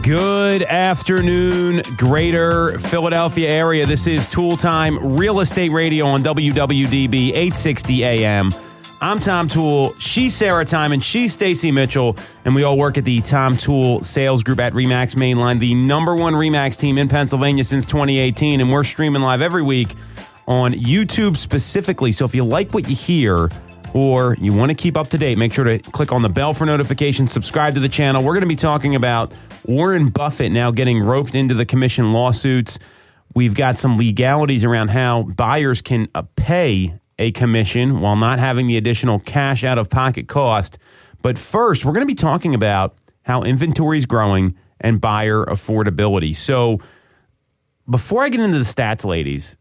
Good afternoon, greater Philadelphia area. This is Toole Time Real Estate Radio on WWDB 860 AM. I'm Tom Toole. She's Sarah Tymon. She's Stacey Mitchell. And we all work at the Tom Toole Sales Group at RE/MAX Mainline, the number one RE/MAX team in Pennsylvania since 2018. And we're streaming live every week on YouTube specifically. So if you like what you hear or you want to keep up to date, make sure to click on the bell for notifications, subscribe to the channel. We're going to be talking about Warren Buffett now getting roped into the commission lawsuits. We've got some legalities around how buyers can pay a commission while not having the additional cash out-of-pocket cost. But first, we're going to be talking about how inventory is growing and buyer affordability. So before I get into the stats, ladies,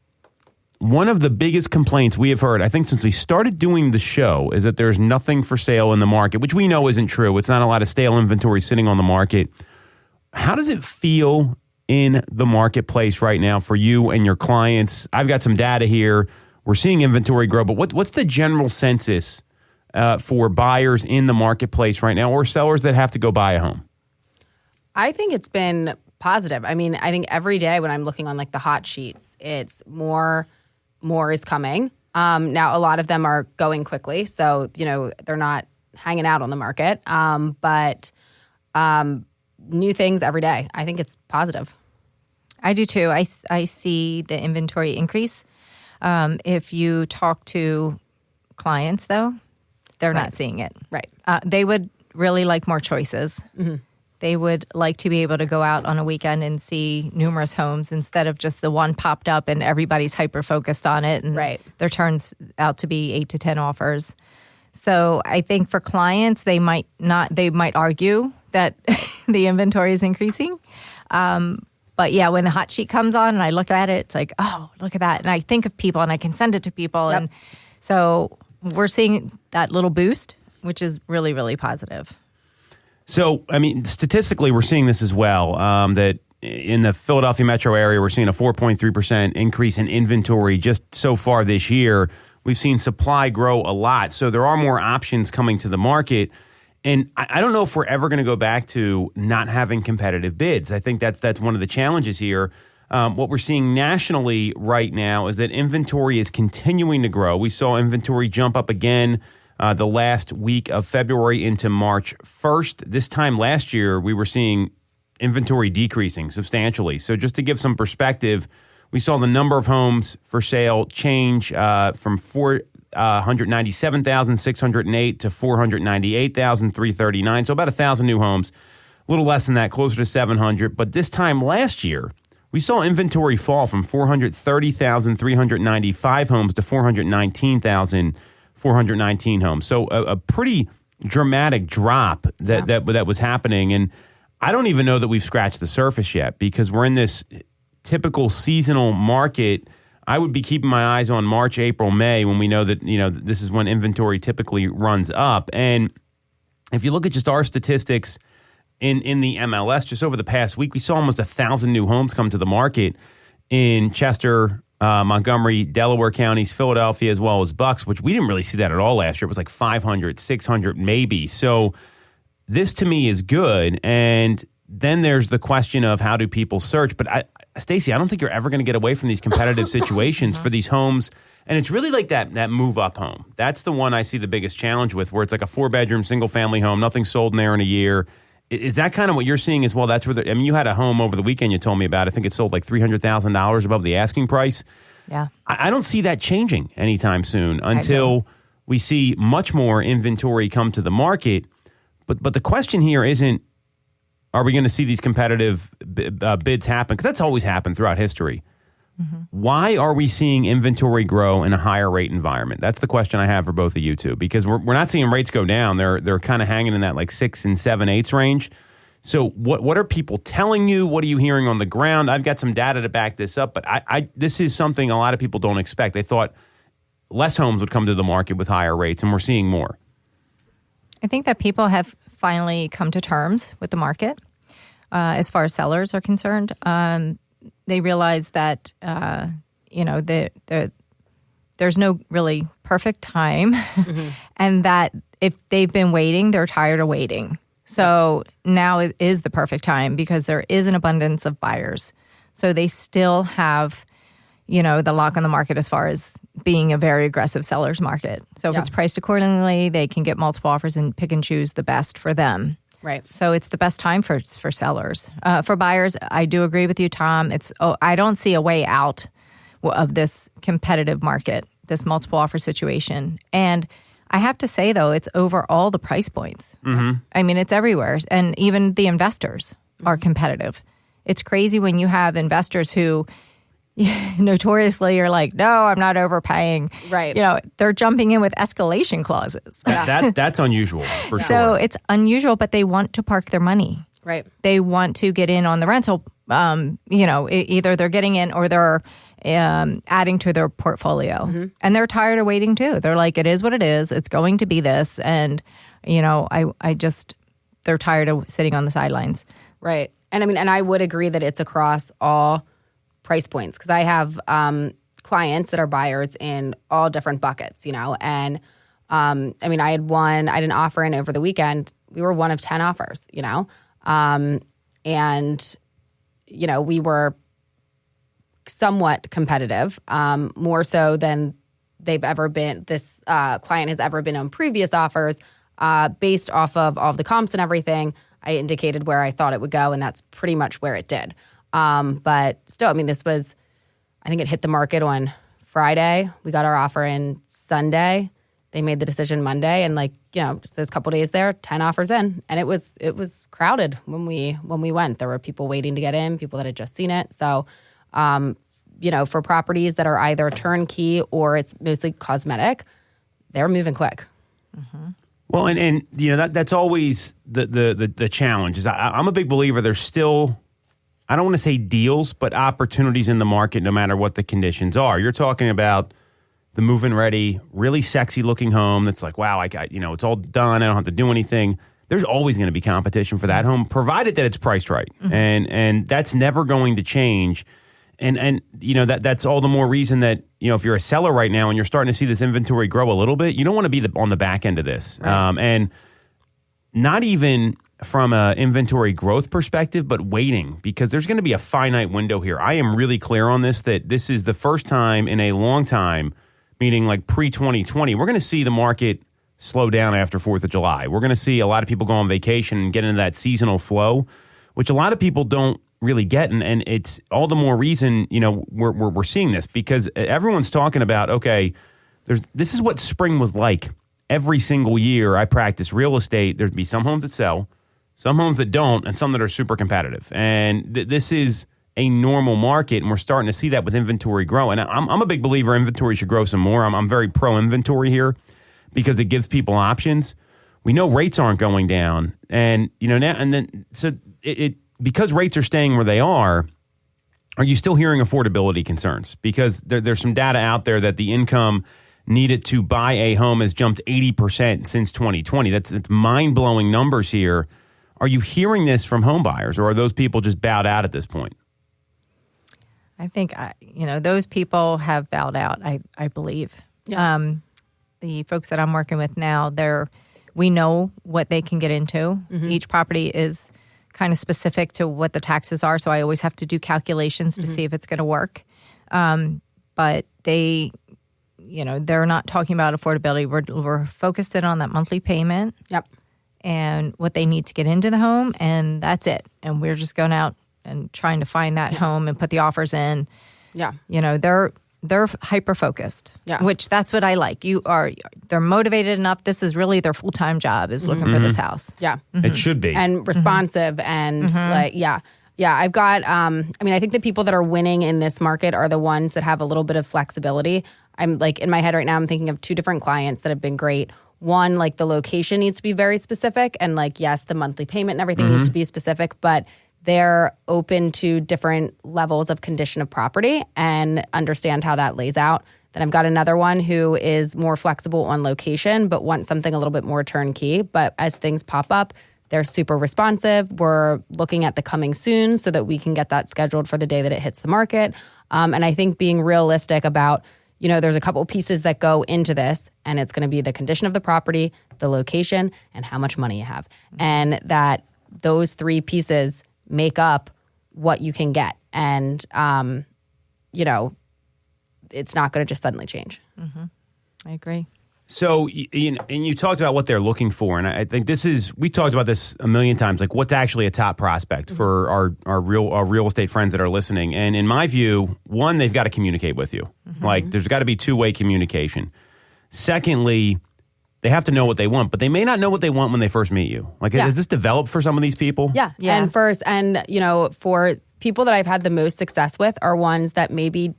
one of the biggest complaints we have heard, I think since we started doing the show, is that there's nothing for sale in the market, which we know isn't true. It's not a lot of stale inventory sitting on the market. How does it feel in the marketplace right now for you and your clients? I've got some data here. We're seeing inventory grow, but what's the general census for buyers in the marketplace right now, or sellers that have to go buy a home? I think it's been positive. I mean, I think every day when I'm looking on like the hot sheets, it's more is coming. Now, a lot of them are going quickly, so they're not hanging out on the market. But new things every day. I think it's positive. I do too. I see the inventory increase. If you talk to clients, though, they're not seeing it. Right. They would really like more choices. Mm-hmm. They would like to be able to go out on a weekend and see numerous homes instead of just the one popped up and everybody's hyper-focused on it. And there turns out to be 8 to 10 offers. So I think for clients, they might argue that the inventory is increasing. But yeah, when the hot sheet comes on and I look at it, it's like, oh, look at that. And I think of people and I can send it to people. Yep. And so we're seeing that little boost, which is really, really positive. So, I mean, statistically, we're seeing this as well, that in the Philadelphia metro area, we're seeing a 4.3% increase in inventory just so far this year. We've seen supply grow a lot. So there are more options coming to the market. And I don't know if we're ever going to go back to not having competitive bids. I think that's one of the challenges here. What we're seeing nationally right now is that inventory is continuing to grow. We saw inventory jump up again the last week of February into March 1st. This time last year, we were seeing inventory decreasing substantially. So just to give some perspective, we saw the number of homes for sale change from 497,608 to 498,339. So about 1,000 new homes, a little less than that, closer to 700. But this time last year, we saw inventory fall from 430,395 homes to 419,419 homes. So a pretty dramatic drop that was happening. And I don't even know that we've scratched the surface yet because we're in this typical seasonal market. I would be keeping my eyes on March, April, May when we know that, this is when inventory typically runs up. And if you look at just our statistics in the MLS, just over the past week, we saw almost 1,000 new homes come to the market in Chester, Montgomery, Delaware counties, Philadelphia, as well as Bucks, which we didn't really see that at all last year. It was like 500, 600 maybe. So this to me is good. And then there's the question of how do people search? But Stacey, I don't think you're ever going to get away from these competitive situations for these homes. And it's really like that move-up home. That's the one I see the biggest challenge with, where it's like a 4-bedroom, single-family home, nothing sold in there in a year. Is that kind of what you're seeing as well? That's where you had a home over the weekend you told me about. I think it sold like $300,000 above the asking price. Yeah. I don't see that changing anytime soon until we see much more inventory come to the market. But the question here isn't, are we going to see these competitive bids happen? Because that's always happened throughout history. Mm-hmm. Why are we seeing inventory grow in a higher rate environment? That's the question I have for both of you two, because we're not seeing rates go down. They're kind of hanging in that like 6 and 7/8 range. So what are people telling you? What are you hearing on the ground? I've got some data to back this up, but this is something a lot of people don't expect. They thought less homes would come to the market with higher rates, and we're seeing more. I think that people have finally come to terms with the market as far as sellers are concerned. They realize that, there's no really perfect time, mm-hmm. and that if they've been waiting, they're tired of waiting. So now is the perfect time because there is an abundance of buyers. So they still have, the lock on the market as far as being a very aggressive seller's market. So if it's priced accordingly, they can get multiple offers and pick and choose the best for them. Right. So it's the best time for sellers. For buyers, I do agree with you, Tom. I don't see a way out of this competitive market, this multiple offer situation. And I have to say, though, it's over all the price points. Mm-hmm. I mean, it's everywhere. And even the investors are competitive. It's crazy when you have investors who notoriously are like, no, I'm not overpaying. Right. They're jumping in with escalation clauses. That's unusual, for sure. So it's unusual, but they want to park their money. Right. They want to get in on the rental. Either they're getting in or they're adding to their portfolio. Mm-hmm. And they're tired of waiting too. They're like, it is what it is. It's going to be this. And, they're tired of sitting on the sidelines. Right. And I would agree that it's across all price points because I have clients that are buyers in all different buckets, and I had an offer in over the weekend. We were one of 10 offers, and we were somewhat competitive, more so than they've ever been. This client has ever been on previous offers, based off of all the comps and everything. I indicated where I thought it would go, and that's pretty much where it did. But still, this was, I think it hit the market on Friday. We got our offer in Sunday. They made the decision Monday, and just those couple days there, 10 offers in, and it was crowded when we went. There were people waiting to get in, people that had just seen it. So, for properties that are either turnkey or it's mostly cosmetic, they're moving quick. Mm-hmm. Well, and that's always the challenge. Is I'm a big believer. There's still, I don't want to say deals, but opportunities in the market, no matter what the conditions are. You're talking about the move-in ready, really sexy looking home that's like, wow, it's all done. I don't have to do anything. There's always going to be competition for that home, provided that it's priced right. Mm-hmm. And that's never going to change. And that's all the more reason that, if you're a seller right now and you're starting to see this inventory grow a little bit, you don't want to be on the back end of this. Right. And not even from an inventory growth perspective, but waiting, because there's going to be a finite window here. I am really clear on this, that this is the first time in a long time, meaning like pre-2020, we're going to see the market slow down after 4th of July. We're going to see a lot of people go on vacation and get into that seasonal flow, which a lot of people don't really get. And it's all the more reason, we're seeing this, because everyone's talking about, okay, this is what spring was like. Every single year I practice real estate, there'd be some homes that sell, some homes that don't, and some that are super competitive. And this is a normal market, and we're starting to see that with inventory grow. And I'm a big believer inventory should grow some more. I'm very pro-inventory here because it gives people options. We know rates aren't going down, and because rates are staying where they are you still hearing affordability concerns? Because there's some data out there that the income needed to buy a home has jumped 80% since 2020. That's mind-blowing numbers here. Are you hearing this from home buyers, or are those people just bowed out at this point? I think, those people have bowed out, I believe. Yeah. The folks that I'm working with now, we know what they can get into. Mm-hmm. Each property is kind of specific to what the taxes are, so I always have to do calculations to see if it's going to work. But they're not talking about affordability. We're focused in on that monthly payment. Yep. And what they need to get into the home, and that's it. And we're just going out and trying to find that home and put the offers in. Yeah. They're hyper-focused, which that's what I like. They're motivated enough. This is really their full-time job, is looking for this house. Yeah. Mm-hmm. It should be. And responsive and Yeah, I've got, I think the people that are winning in this market are the ones that have a little bit of flexibility. I'm like, in my head right now, I'm thinking of two different clients that have been great. One, like the location needs to be very specific, and yes, the monthly payment and everything needs to be specific, but they're open to different levels of condition of property and understand how that lays out. Then I've got another one who is more flexible on location, but wants something a little bit more turnkey. But as things pop up, they're super responsive. We're looking at the coming soon so that we can get that scheduled for the day that it hits the market. And I think being realistic about, there's a couple pieces that go into this, and it's going to be the condition of the property, the location, and how much money you have. And that those three pieces make up what you can get. And, it's not going to just suddenly change. Mm-hmm. I agree. So, and you talked about what they're looking for, and I think we talked about this a million times, like what's actually a top prospect for our real estate friends that are listening. And in my view, one, they've got to communicate with you. Mm-hmm. Like there's got to be two-way communication. Secondly, they have to know what they want, but they may not know what they want when they first meet you. Like, is this developed for some of these people? Yeah. And for people that I've had the most success with are ones that maybe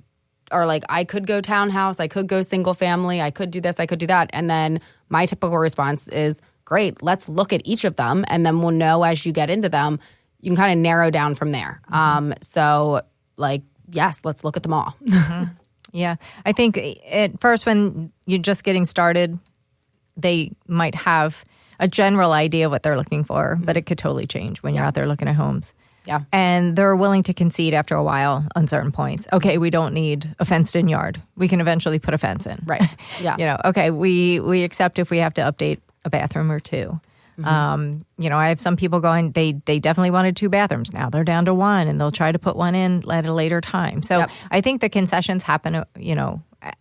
are like, I could go townhouse, I could go single family, I could do this, I could do that. And then my typical response is, great, let's look at each of them. And then we'll know as you get into them, you can kind of narrow down from there. Mm-hmm. Yes, let's look at them all. Mm-hmm. Yeah. I think at first when you're just getting started, they might have a general idea of what they're looking for, but it could totally change when you're out there looking at homes. Yeah. And they're willing to concede after a while on certain points. Okay, we don't need a fenced-in yard. We can eventually put a fence in. Right. Yeah. Okay, we accept if we have to update a bathroom or two. Mm-hmm. I have some people going, they definitely wanted 2 bathrooms. Now they're down to 1, and they'll try to put 1 in at a later time. So I think the concessions happen,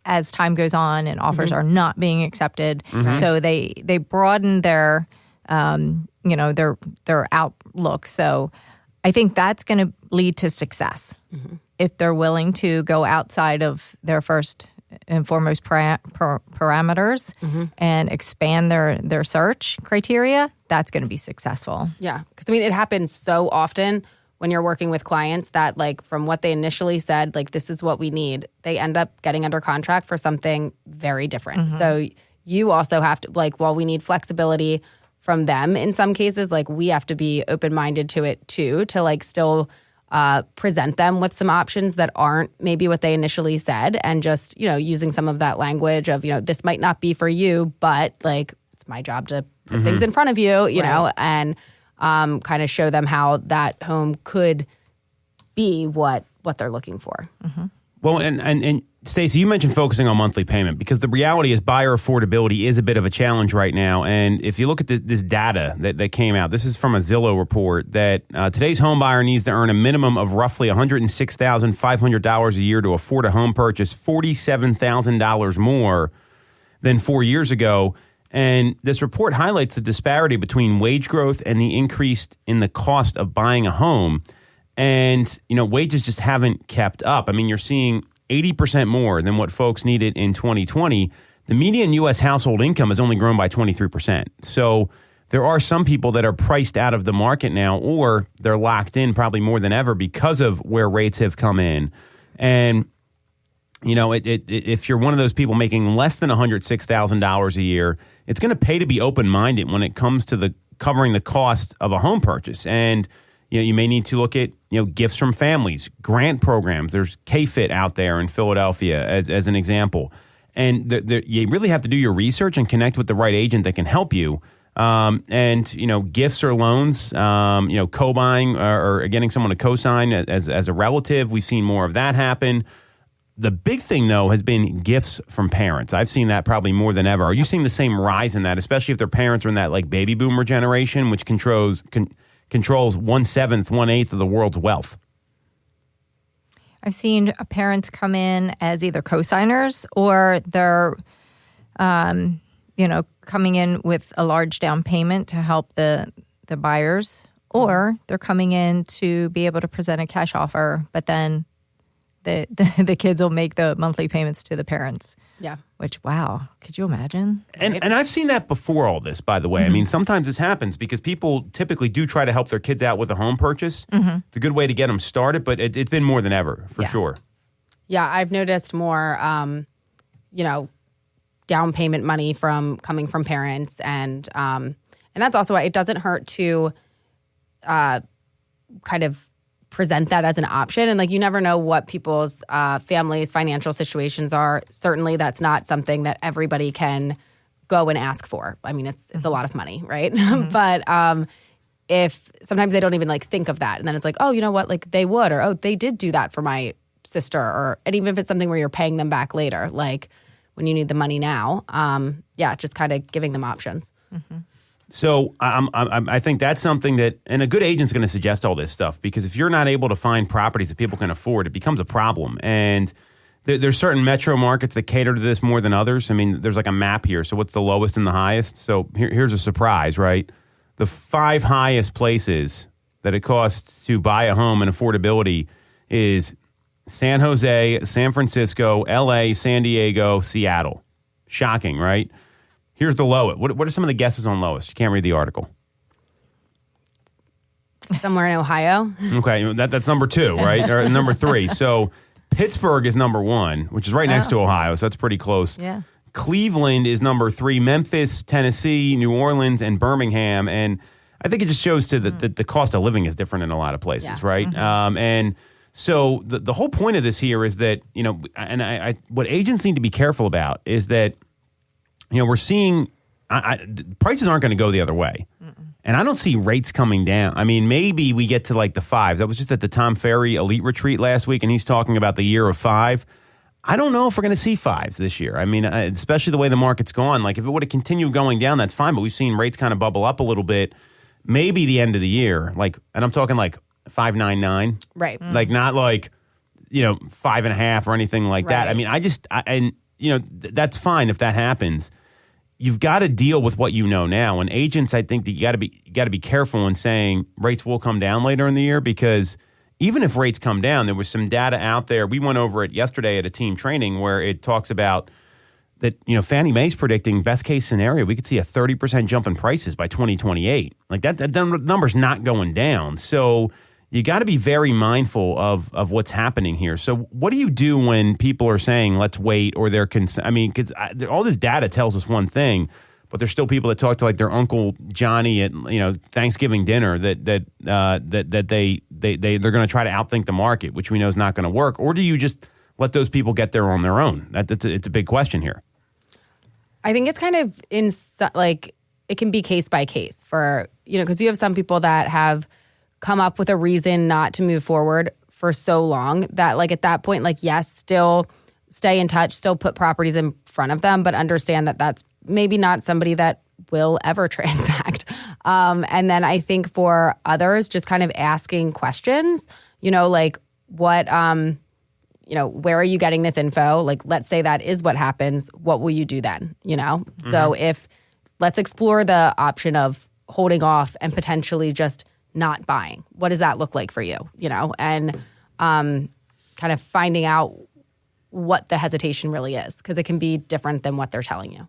as time goes on and offers are not being accepted. Mm-hmm. So they broaden their outlook. So I think that's going to lead to success if they're willing to go outside of their first and foremost parameters and expand their search criteria. That's going to be successful. Yeah, because it happens so often when you're working with clients that from what they initially said, this is what we need, they end up getting under contract for something very different. Mm-hmm. So you also have to while we need flexibility from them in some cases, we have to be open-minded to it too, to still present them with some options that aren't maybe what they initially said, and just, using some of that language of, this might not be for you, but it's my job to put things in front of you, you know, and kind of show them how that home could be what they're looking for. Mm-hmm. Well, and Stacey, you mentioned focusing on monthly payment, because the reality is buyer affordability is a bit of a challenge right now. And if you look at this data that came out, this is from a Zillow report, that today's home buyer needs to earn a minimum of roughly $106,500 a year to afford a home purchase, $47,000 more than 4 years ago. And this report highlights the disparity between wage growth and the increase in the cost of buying a home. And, wages just haven't kept up. You're seeing 80% more than what folks needed in 2020. The median U.S. household income has only grown by 23%. So there are some people that are priced out of the market now, or they're locked in probably more than ever because of where rates have come in. And, if you're one of those people making less than $106,000 a year, it's going to pay to be open-minded when it comes to covering the cost of a home purchase. And you may need to look at, gifts from families, grant programs. There's K-Fit out there in Philadelphia as an example. And you really have to do your research and connect with the right agent that can help you. Gifts or loans, co-buying or getting someone to co-sign as a relative. We've seen more of that happen. The big thing, though, has been gifts from parents. I've seen that probably more than ever. Are you seeing the same rise in that, especially if their parents are in that baby boomer generation, which controls 1/7, 1/8 of the world's wealth? I've seen parents come in as either co-signers, or they're, coming in with a large down payment to help the buyers, or they're coming in to be able to present a cash offer, but then the kids will make the monthly payments to the parents. Yeah. Which, wow, could you imagine? And I've seen that before all this, by the way. Mm-hmm. Sometimes this happens because people typically do try to help their kids out with a home purchase. Mm-hmm. It's a good way to get them started, but it's been more than ever, for sure. Yeah, I've noticed more, down payment money coming from parents. And that's also why it doesn't hurt to kind of present that as an option. And you never know what people's families' financial situations are. Certainly that's not something that everybody can go and ask for. It's a lot of money, right? Mm-hmm. But if sometimes they don't even think of that. And then it's oh, you know what? They would, or, oh, they did do that for my sister, and even if it's something where you're paying them back later, like when you need the money now, just kind of giving them options. Mm-hmm. So I think that's something that, and a good agent's going to suggest all this stuff, because if you're not able to find properties that people can afford, it becomes a problem. And there's certain metro markets that cater to this more than others. I mean, there's like a map here. So what's the lowest and the highest? So here's a surprise, right? The 5 highest places that it costs to buy a home and affordability is San Jose, San Francisco, LA, San Diego, Seattle. Shocking, right? Here's the lowest. What are some of the guesses on lowest? You can't read the article. Somewhere in Ohio. Okay, that's number 2, right? Or number 3. So Pittsburgh is number 1, which is right next to Ohio, so that's pretty close. Yeah. Cleveland is number 3. Memphis, Tennessee, New Orleans, and Birmingham. And I think it just shows to the cost of living is different in a lot of places, right? Mm-hmm. And so the whole point of this here is that, and I what agents need to be careful about is that, we're seeing prices aren't going to go the other way. Mm-mm. And I don't see rates coming down. I mean, maybe we get to like the 5s. I was just at the Tom Ferry Elite Retreat last week, and he's talking about the year of 5. I don't know if we're going to see 5s this year. I mean, especially the way the market's gone. Like, if it would have continued going down, that's fine. But we've seen rates kind of bubble up a little bit. Maybe the end of the year, and I'm talking like 5.99, right? Like not like 5.5 or anything like that. I mean, that's fine if that happens. You've got to deal with what you know now. And agents, I think that you got to be careful in saying rates will come down later in the year, because even if rates come down, there was some data out there. We went over it yesterday at a team training where it talks about that, Fannie Mae's predicting best case scenario, we could see a 30% jump in prices by 2028. Like that number's not going down. So you got to be very mindful of what's happening here. So what do you do when people are saying, let's wait, or they're because all this data tells us one thing, but there's still people that talk to like their Uncle Johnny at Thanksgiving dinner that they're going to try to outthink the market, which we know is not going to work. Or do you just let those people get there on their own? It's a big question here. I think it's kind of it can be case by case for, because you have some people that have come up with a reason not to move forward for so long that at that point, yes, still stay in touch, still put properties in front of them, but understand that that's maybe not somebody that will ever transact. And then I think for others, just kind of asking questions, what, where are you getting this info? Let's say that is what happens. What will you do then? Mm-hmm. So let's explore the option of holding off and potentially just not buying. What does that look like for you? And kind of finding out what the hesitation really is, because it can be different than what they're telling you.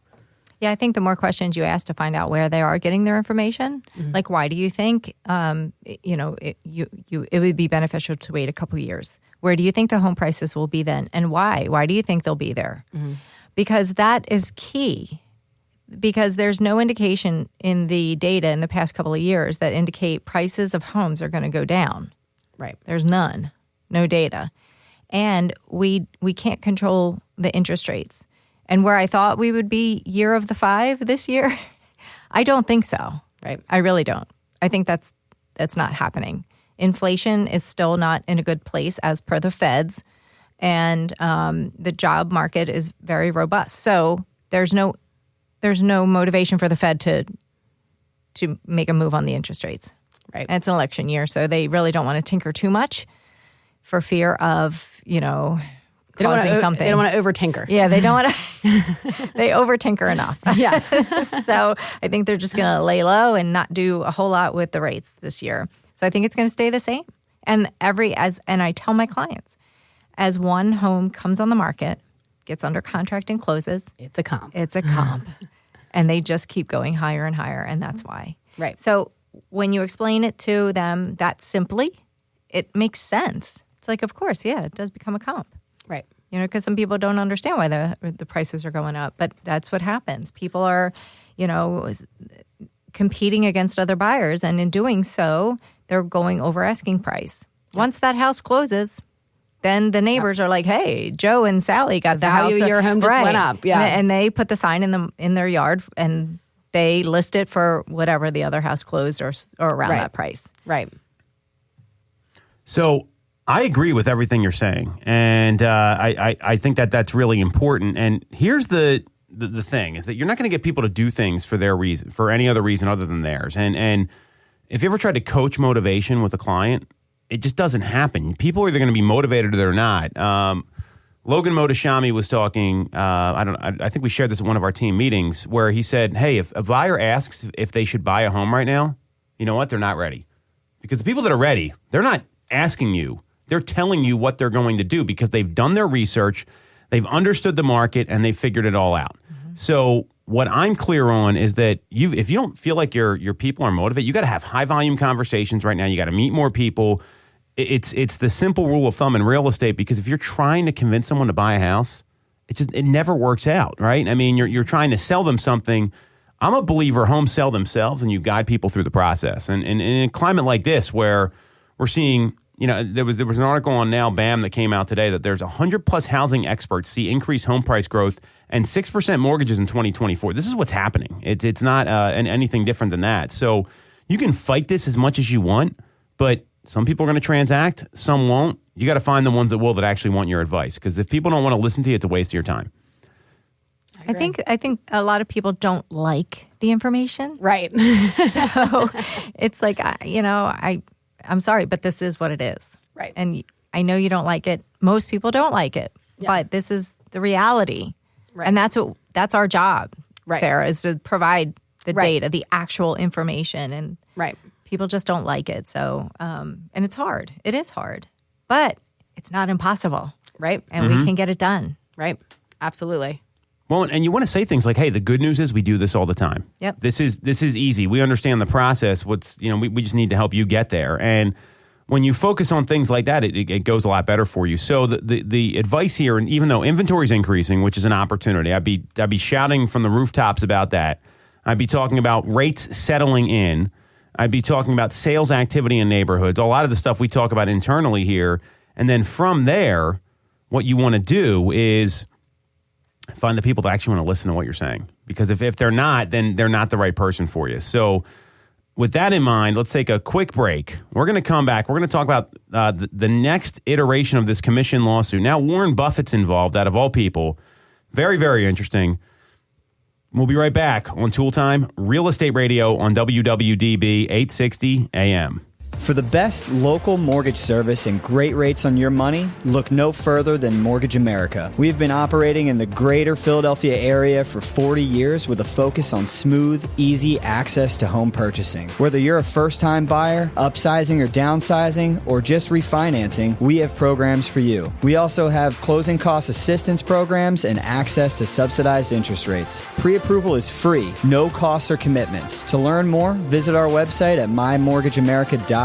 Yeah, I think the more questions you ask to find out where they are getting their information, like why do you think it would be beneficial to wait a couple years? Where do you think the home prices will be then, and why? Why do you think they'll be there? Mm-hmm. Because that is key. Because there's no indication in the data in the past couple of years that indicate prices of homes are going to go down. Right. There's none, no data. And we can't control the interest rates. And where I thought we would be year of the 5 this year, I don't think so. Right. I really don't. I think that's not happening. Inflation is still not in a good place as per the feds. And the job market is very robust. So there's no motivation for the Fed to make a move on the interest rates. Right. And it's an election year, so they really don't want to tinker too much for fear of, causing something. They don't want to over-tinker. Yeah, they don't want to. They over-tinker enough. Yeah. So I think they're just going to lay low and not do a whole lot with the rates this year. So I think it's going to stay the same. And I tell my clients, as one home comes on the market, gets under contract and closes, it's a comp. It's a comp. And they just keep going higher and higher, and that's why. Right. So when you explain it to them that simply, it makes sense. It's like, of course, yeah, it does become a comp. Right. Because some people don't understand why the prices are going up, but that's what happens. People are, competing against other buyers, and in doing so, they're going over asking price. Yep. Once that house closes, then the neighbors are like, "Hey, Joe and Sally got the house. Your home just went up." Yeah, and they put the sign in their yard, and they list it for whatever the other house closed or around that price. Right. So I agree with everything you're saying, and I think that that's really important. And here's the thing is that you're not going to get people to do things for their reason, for any other reason other than theirs. And if you ever tried to coach motivation with a client, it just doesn't happen. People are either going to be motivated or they're not. Logan Motoshami was talking. I think we shared this at one of our team meetings where he said, "Hey, if a buyer asks if they should buy a home right now, you know what? They're not ready, because the people that are ready, they're not asking you. They're telling you what they're going to do because they've done their research, they've understood the market, and they've figured it all out." Mm-hmm. So what I'm clear on is that if you don't feel like your people are motivated, you got to have high volume conversations right now. You got to meet more people. It's the simple rule of thumb in real estate, because if you're trying to convince someone to buy a house, it never works out, right? I mean, you're trying to sell them something. I'm a believer homes sell themselves, and you guide people through the process. And in a climate like this where we're seeing, there was an article on Now BAM that came out today that there's 100 plus housing experts see increased home price growth and 6% mortgages in 2024. This is what's happening. It's not anything different than that. So you can fight this as much as you want, but some people are going to transact, some won't. You got to find the ones that will, that actually want your advice, because if people don't want to listen to you, it's a waste of your time. I think a lot of people don't like the information. Right. So it's like, I'm sorry, but this is what it is. Right. And I know you don't like it. Most people don't like it, but this is the reality. Right. And that's our job, right, Sarah, is to provide the data, the actual information. And people just don't like it. So, and it's hard. It is hard, but it's not impossible. Right. And we can get it done. Right. Absolutely. Well, and you want to say things like, "Hey, the good news is we do this all the time. Yep. This is easy. We understand the process. We just need to help you get there." And when you focus on things like that, it goes a lot better for you. So the advice here, and even though inventory is increasing, which is an opportunity, I'd be shouting from the rooftops about that. I'd be talking about rates settling in. I'd be talking about sales activity in neighborhoods, a lot of the stuff we talk about internally here. And then from there, what you want to do is find the people that actually want to listen to what you're saying. Because if they're not, then they're not the right person for you. So with that in mind, let's take a quick break. We're going to come back. We're going to talk about the next iteration of this commission lawsuit. Now Warren Buffett's involved, out of all people. Very, very interesting. We'll be right back on Tool Time, Real Estate Radio on WWDB 860 AM. For the best local mortgage service and great rates on your money, look no further than Mortgage America. We've been operating in the greater Philadelphia area for 40 years with a focus on smooth, easy access to home purchasing. Whether you're a first-time buyer, upsizing or downsizing, or just refinancing, we have programs for you. We also have closing cost assistance programs and access to subsidized interest rates. Pre-approval is free, no costs or commitments. To learn more, visit our website at mymortgageamerica.com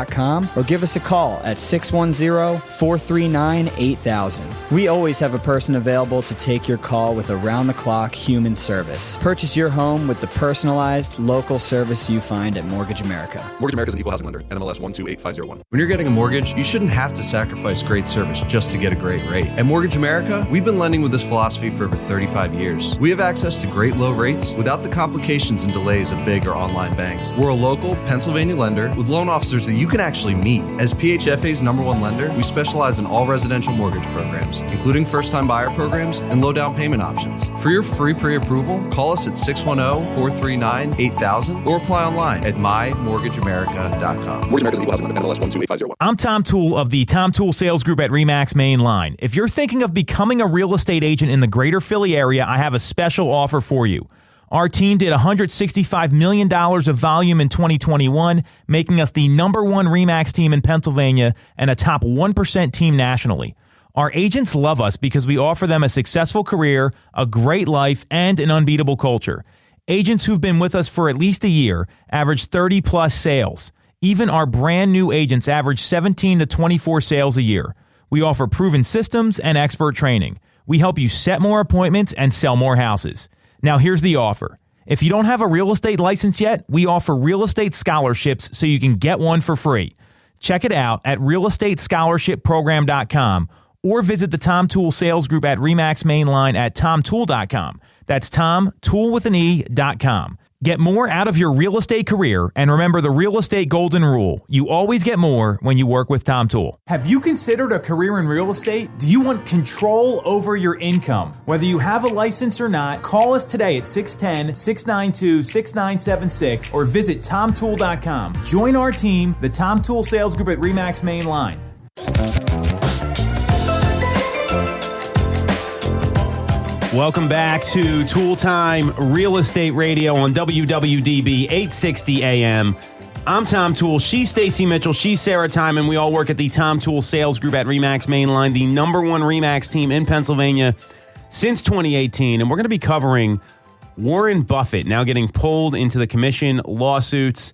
or give us a call at 610-439-8000. We always have a person available to take your call with around-the-clock human service. Purchase your home with the personalized local service you find at Mortgage America. Mortgage America is an equal housing lender. NMLS 128501. When you're getting a mortgage, you shouldn't have to sacrifice great service just to get a great rate. At Mortgage America, we've been lending with this philosophy for over 35 years. We have access to great low rates without the complications and delays of big or online banks. We're a local Pennsylvania lender with loan officers that you can actually meet. As PHFA's #1 lender, we specialize in all residential mortgage programs, including first-time buyer programs and low down payment options. For your free pre-approval, call us at 610-439-8000 or apply online at mymortgageamerica.com. Mortgage America is an equal housing lender. NMLS 128501. I'm Tom Toole of the Tom Toole Sales Group at RE/MAX Main Line. If you're thinking of becoming a real estate agent in the greater Philly area, I have a special offer for you. Our team did $165 million of volume in 2021, making us the #1 RE/MAX team in Pennsylvania and a top 1% team nationally. Our agents love us because we offer them a successful career, a great life, and an unbeatable culture. Agents who've been with us for at least a year average 30-plus sales. Even our brand new agents average 17 to 24 sales a year. We offer proven systems and expert training. We help you set more appointments and sell more houses. Now, here's the offer. If you don't have a real estate license yet, we offer real estate scholarships so you can get one for free. Check it out at realestatescholarshipprogram.com or visit the Tom Toole Sales Group at RE/MAX Main Line at tomtoole.com. That's tomtoole.com. Get more out of your real estate career and remember the real estate golden rule. You always get more when you work with Tom Toole. Have you considered a career in real estate? Do you want control over your income? Whether you have a license or not, call us today at 610-692-6976 or visit TomToole.com. Join our team, the Tom Toole Sales Group at RE/MAX Main Line. Welcome back to Toole Time Real Estate Radio on WWDB 860 AM. I'm Tom Toole. She's Stacey Mitchell. She's Sarah Tymon. We all work at the Tom Toole Sales Group at RE/MAX Main Line, the number one RE/MAX team in Pennsylvania since 2018. And we're going to be covering Warren Buffett now getting pulled into the commission lawsuits.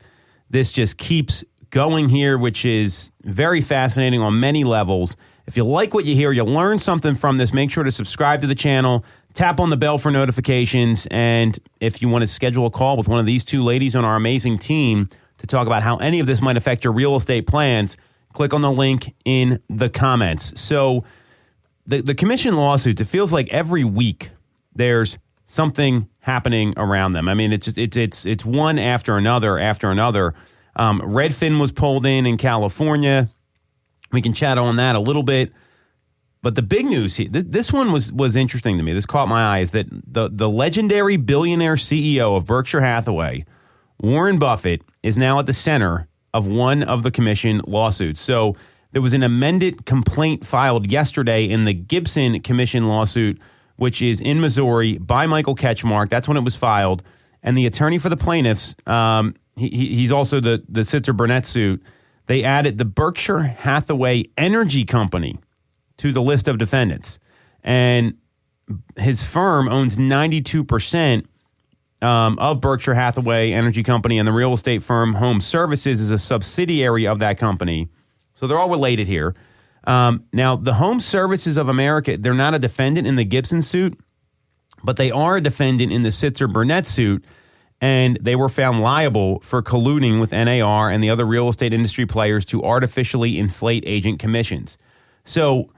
This just keeps going here, which is very fascinating on many levels. If you like what you hear, you'll learn something from this. Make sure to subscribe to the channel. Tap on the bell for notifications, and if you want to schedule a call with one of these two ladies on our amazing team to talk about how any of this might affect your real estate plans, click on the link in the comments. So the commission lawsuits, it feels like every week there's something happening around them. I mean, it's one after another after another. Redfin was pulled in California. We can chat on that a little bit. But the big news here, this one was interesting to me. This caught my eye, is that the legendary billionaire CEO of Berkshire Hathaway, Warren Buffett, is now at the center of one of the commission lawsuits. So there was an amended complaint filed yesterday in the Gibson commission lawsuit, which is in Missouri, by Michael Ketchmark. That's when it was filed. And the attorney for the plaintiffs, he's also the Sitzer Burnett suit. They added the Berkshire Hathaway Energy Company to the list of defendants. And his firm owns 92% of Berkshire Hathaway Energy Company, and the real estate firm Home Services is a subsidiary of that company. So they're all related here. Now, the Home Services of America, they're not a defendant in the Gibson suit, but they are a defendant in the Sitzer Burnett suit, and they were found liable for colluding with NAR and the other real estate industry players to artificially inflate agent commissions. So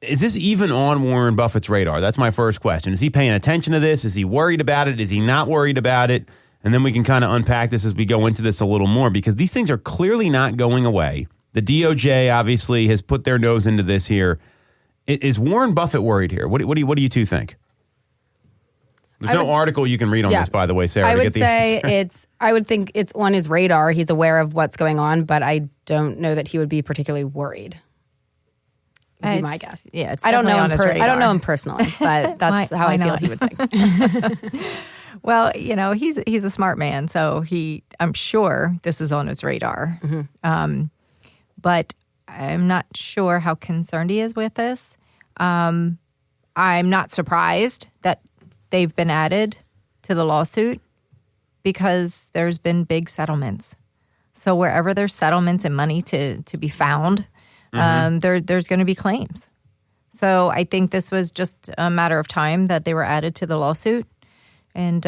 is this even on Warren Buffett's radar? That's my first question. Is he paying attention to this? Is he worried about it? Is he not worried about it? And then we can kind of unpack this as we go into this a little more, because these things are clearly not going away. The DOJ obviously has put their nose into this here. Is Warren Buffett worried here? What do you two think? There's no article you can read on this, by the way, Sarah. I would say I would think it's on his radar. He's aware of what's going on, but I don't know that he would be particularly worried. Would be my guess. Yeah, it's I don't know on his radar. I don't know him personally, but that's how I feel he would think. Well, he's a smart man, so I'm sure this is on his radar. Mm-hmm. But I'm not sure how concerned he is with this. I'm not surprised that they've been added to the lawsuit, because there's been big settlements. So wherever there's settlements and money to be found, there's going to be claims. So I think this was just a matter of time that they were added to the lawsuit. And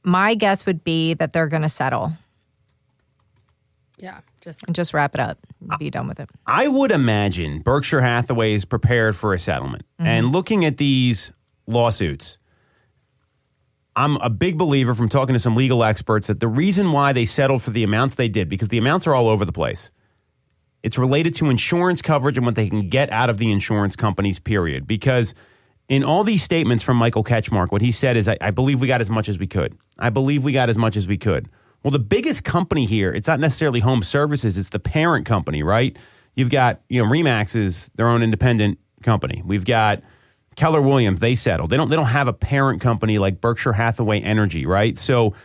my guess would be that they're going to settle. Yeah. Just wrap it up and be done with it. I would imagine Berkshire Hathaway is prepared for a settlement. Mm-hmm. And looking at these lawsuits, I'm a big believer, from talking to some legal experts, that the reason why they settled for the amounts they did, because the amounts are all over the place, it's related to insurance coverage and what they can get out of the insurance companies, period. Because in all these statements from Michael Ketchmark, what he said is, I believe we got as much as we could. I believe we got as much as we could. Well, the biggest company here, it's not necessarily Home Services, it's the parent company, right? You've got, RE/MAX is their own independent company. We've got Keller Williams, they settled. They don't have a parent company like Berkshire Hathaway Energy, right? So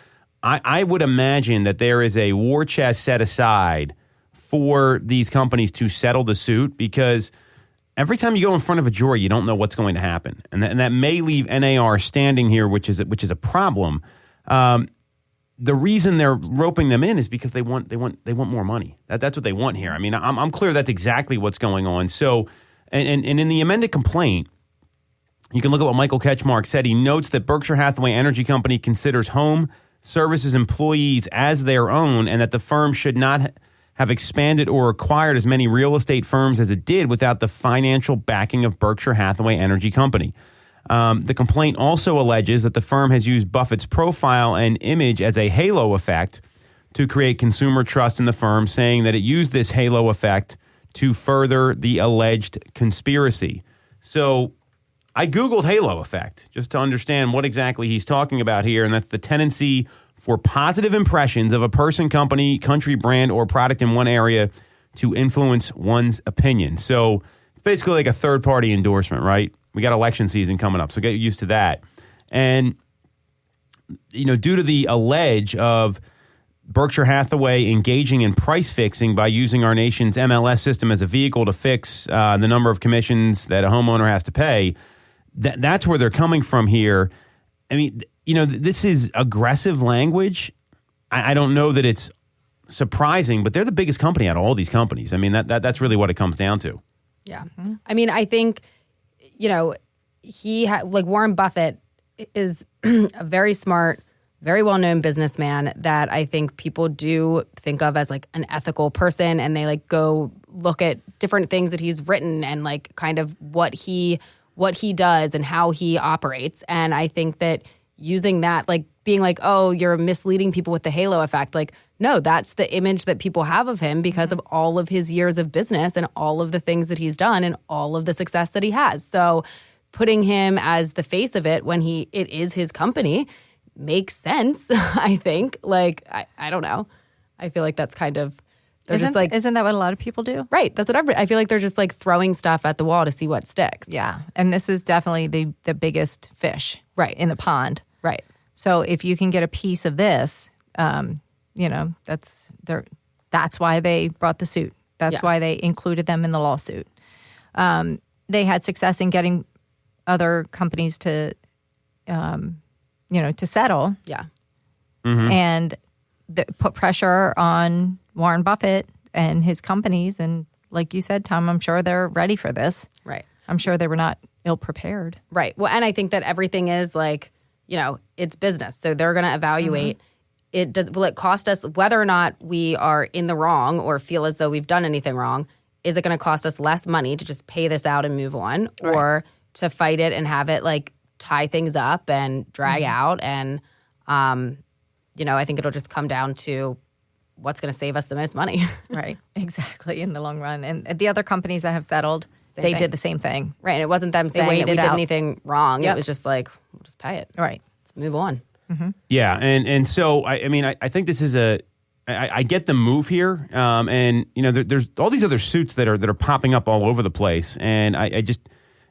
I would imagine that there is a war chest set aside for these companies to settle the suit, because every time you go in front of a jury, you don't know what's going to happen. And that may leave NAR standing here, which is a problem. The reason they're roping them in is because they want more money. That's what they want here. I mean, I'm clear that's exactly what's going on. So, and in the amended complaint, you can look at what Michael Ketchmark said. He notes that Berkshire Hathaway Energy Company considers Home Services employees as their own, and that the firm should not have expanded or acquired as many real estate firms as it did without the financial backing of Berkshire Hathaway Energy Company. The complaint also alleges that the firm has used Buffett's profile and image as a halo effect to create consumer trust in the firm, saying that it used this halo effect to further the alleged conspiracy. So I Googled halo effect just to understand what exactly he's talking about here, and that's the tendency for positive impressions of a person, company, country, brand, or product in one area to influence one's opinion. So it's basically like a third-party endorsement, right? We got election season coming up, so get used to that. And, due to the allege of Berkshire Hathaway engaging in price fixing by using our nation's MLS system as a vehicle to fix the number of commissions that a homeowner has to pay, that's where they're coming from here. I mean, this is aggressive language. I don't know that it's surprising, but they're the biggest company out of all these companies. I mean, that's really what it comes down to. Yeah. I mean, I think, Warren Buffett is a very smart, very well-known businessman that I think people do think of as like an ethical person, and they like go look at different things that he's written and like kind of what he does and how he operates. And I think that using that, like being like, oh, you're misleading people with the halo effect. Like, no, that's the image that people have of him because of all of his years of business and all of the things that he's done and all of the success that he has. So putting him as the face of it when it is his company makes sense, I think. Like, I don't know. I feel like that's kind of, isn't that what a lot of people do? Right. That's what I feel like they're just like throwing stuff at the wall to see what sticks. Yeah. And this is definitely the biggest fish in the pond. Right. So if you can get a piece of this, that's why they brought the suit. That's why they included them in the lawsuit. They had success in getting other companies to settle. Yeah. Mm-hmm. And put pressure on Warren Buffett and his companies. And like you said, Tom, I'm sure they're ready for this. Right. I'm sure they were not ill-prepared. Right. Well, and I think that everything is like, it's business. So they're going to evaluate. Mm-hmm. Will it cost us, whether or not we are in the wrong or feel as though we've done anything wrong, is it going to cost us less money to just pay this out and move on, or to fight it and have it like tie things up and drag out? And, I think it'll just come down to what's going to save us the most money. Right. Exactly. In the long run. And the other companies that have settled, they did the same thing. Right. And it wasn't them saying that we did anything wrong. Yep. It was just like, we'll just pay it. Right. Let's move on. Mm-hmm. Yeah. And so, I think this is I get the move here. And, there's all these other suits that are popping up all over the place. And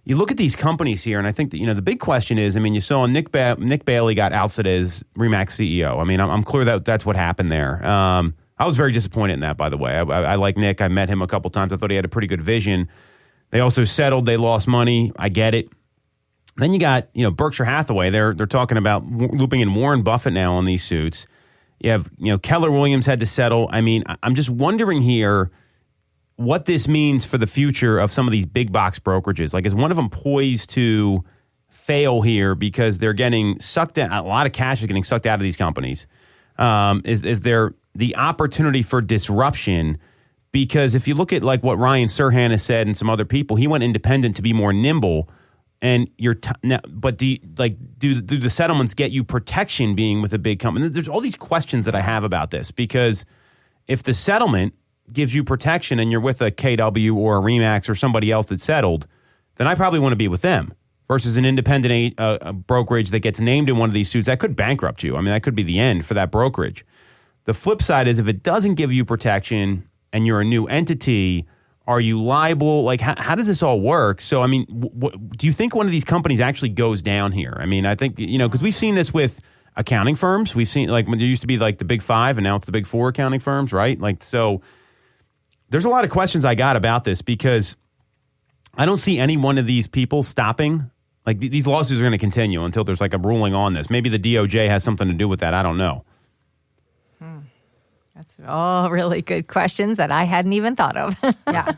you look at these companies here, and I think that, the big question is, you saw Nick Bailey got ousted as RE/MAX CEO. I'm clear that that's what happened there. I was very disappointed in that, by the way. I like Nick. I met him a couple times. I thought he had a pretty good vision. They also settled. They lost money. I get it. Then you got, Berkshire Hathaway. They're talking about looping in Warren Buffett now on these suits. You have, Keller Williams had to settle. I'm just wondering here what this means for the future of some of these big box brokerages. Like, is one of them poised to fail here because they're getting sucked in? A lot of cash is getting sucked out of these companies. Is there the opportunity for disruption? Because if you look at like what Ryan Serhant has said and some other people, he went independent to be more nimble. And but do the settlements get you protection being with a big company? There's all these questions that I have about this, because if the settlement gives you protection and you're with a KW or a RE/MAX or somebody else that settled, then I probably want to be with them versus an independent brokerage that gets named in one of these suits. That could bankrupt you. That could be the end for that brokerage. The flip side is if it doesn't give you protection and you're a new entity, are you liable? Like, how does this all work? So, do you think one of these companies actually goes down here? I think, because we've seen this with accounting firms. We've seen, like, when there used to be, like, the big five, and now it's the big four accounting firms, right? Like, so there's a lot of questions I got about this, because I don't see any one of these people stopping. Like, these lawsuits are going to continue until there's, like, a ruling on this. Maybe the DOJ has something to do with that. I don't know. That's all really good questions that I hadn't even thought of. Yeah.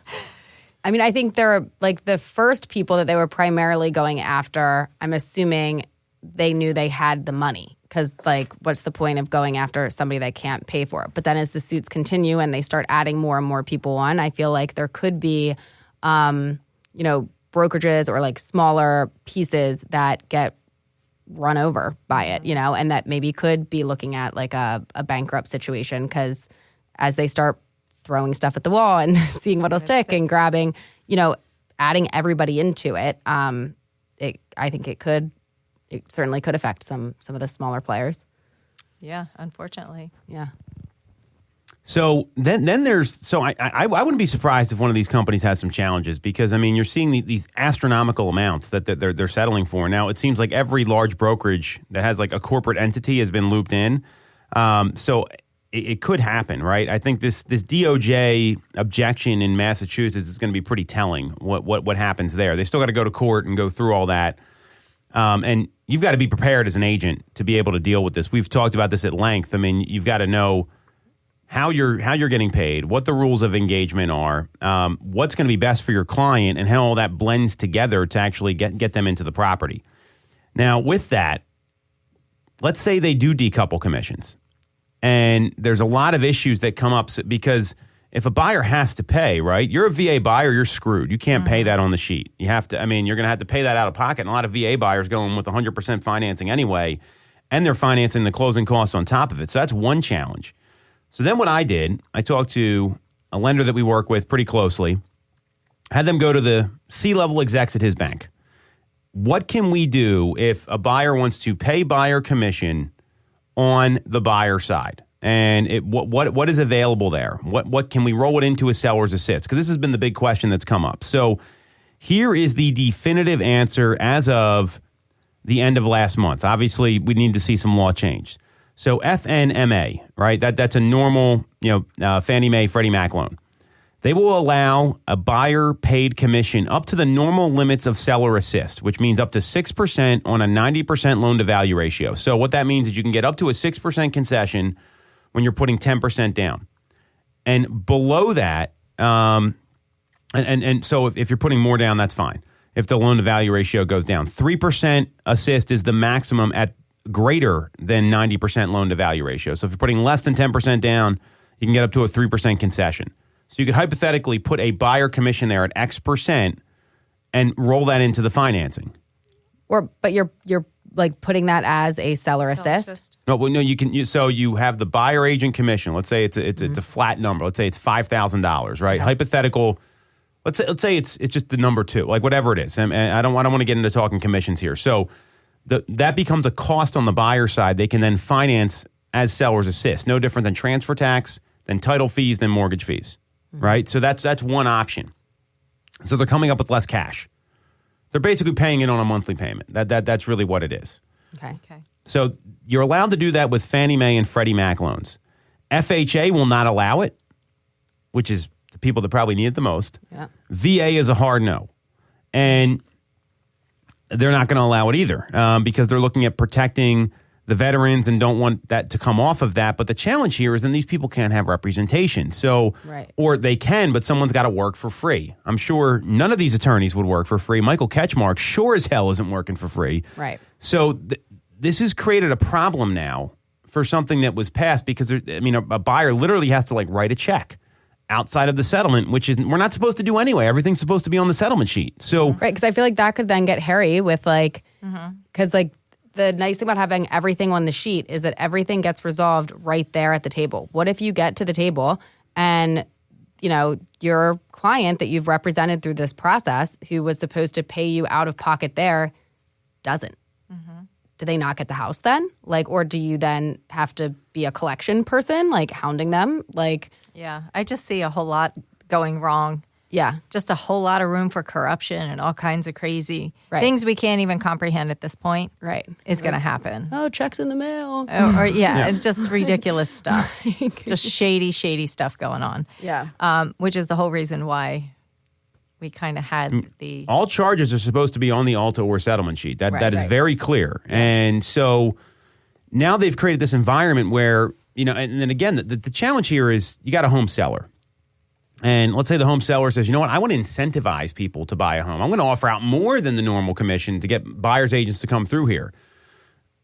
I think they're like the first people that they were primarily going after. I'm assuming they knew they had the money, because like, what's the point of going after somebody that can't pay for it? But then as the suits continue and they start adding more and more people on, I feel like there could be, brokerages or like smaller pieces that get run over by it, and that maybe could be looking at like a bankrupt situation, because as they start throwing stuff at the wall and seeing what'll stick and grabbing, adding everybody into it, I think it certainly could affect some of the smaller players. Yeah, unfortunately. Yeah. So then I wouldn't be surprised if one of these companies has some challenges, because, I mean, you're seeing these astronomical amounts that they're settling for. Now, it seems like every large brokerage that has like a corporate entity has been looped in. So it could happen, right? I think this DOJ objection in Massachusetts is going to be pretty telling what happens there. They still got to go to court and go through all that. And you've got to be prepared as an agent to be able to deal with this. We've talked about this at length. I mean, you've got to know how you're getting paid, what the rules of engagement are, what's going to be best for your client, and how all that blends together to actually get them into the property. Now, with that, let's say they do decouple commissions, and there's a lot of issues that come up because if a buyer has to pay, right, you're a VA buyer, you're screwed. You can't pay that on the sheet. You have to. I mean, you're going to have to pay that out of pocket. And a lot of VA buyers going with 100% financing anyway, and they're financing the closing costs on top of it. So that's one challenge. So then what I did, I talked to a lender that we work with pretty closely, had them go to the C-level execs at his bank. What can we do if a buyer wants to pay buyer commission on the buyer side? And what is available there? What can we roll it into a seller's assist? Because this has been the big question that's come up. So here is the definitive answer as of the end of last month. Obviously, we need to see some law change. So FNMA, right? That's a normal, Fannie Mae, Freddie Mac loan. They will allow a buyer paid commission up to the normal limits of seller assist, which means up to 6% on a 90% loan to value ratio. So what that means is you can get up to a 6% concession when you're putting 10% down. And below that, and so if you're putting more down, that's fine. If the loan to value ratio goes down, 3% assist is the maximum at greater than 90% loan to value ratio. So if you're putting less than 10% down, you can get up to a 3% concession. So you could hypothetically put a buyer commission there at X% and roll that into the financing. But you're like putting that as a seller assist? No, you can. So you have the buyer agent commission. Let's say it's a flat number. Let's say it's $5,000, right? Okay. Hypothetical. Let's say it's just the number 2, like whatever it is. And I don't want to get into talking commissions here. So that becomes a cost on the buyer side. They can then finance as seller's assist. No different than transfer tax, than title fees, than mortgage fees, right? So that's one option. So they're coming up with less cash. They're basically paying it on a monthly payment. That's really what it is. Okay. So you're allowed to do that with Fannie Mae and Freddie Mac loans. FHA will not allow it, which is the people that probably need it the most. Yeah. VA is a hard no. And they're not going to allow it either because they're looking at protecting the veterans and don't want that to come off of that. But the challenge here is then these people can't have representation. So, right. Or they can, but someone's got to work for free. I'm sure none of these attorneys would work for free. Michael Ketchmark sure as hell isn't working for free. Right. So this has created a problem now for something that was passed because, a buyer literally has to write a check outside of the settlement, which is we're not supposed to do anyway. Everything's supposed to be on the settlement sheet. So right, because I feel like that could then get hairy with because the nice thing about having everything on the sheet is that everything gets resolved right there at the table. What if you get to the table and your client that you've represented through this process, who was supposed to pay you out of pocket there, doesn't? Do they not get the house then? Or do you then have to be a collection person, hounding them? Yeah, I just see a whole lot going wrong. Yeah. Just a whole lot of room for corruption and all kinds of crazy things we can't even comprehend at this point. Right. Is going to happen. Oh, checks in the mail. Or just ridiculous stuff. Just shady stuff going on. Yeah. Which is the whole reason why we kind of had the... All charges are supposed to be on the Alta or settlement sheet. That is very clear. Yes. And so now they've created this environment where, and then again, the challenge here is you got a home seller. And let's say the home seller says, you know what, I want to incentivize people to buy a home. I'm going to offer out more than the normal commission to get buyer's agents to come through here.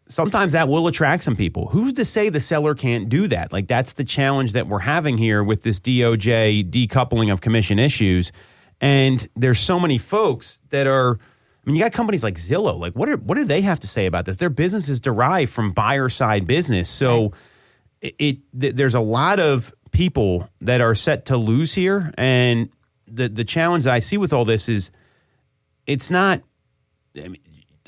Sometimes that will attract some people. Who's to say the seller can't do that? That's the challenge that we're having here with this DOJ decoupling of commission issues. And there's so many folks that are, I mean, you got companies like Zillow. Like, what do they have to say about this? Their business is derived from buyer side business. So there's a lot of people that are set to lose here. And the challenge that I see with all this is it's not,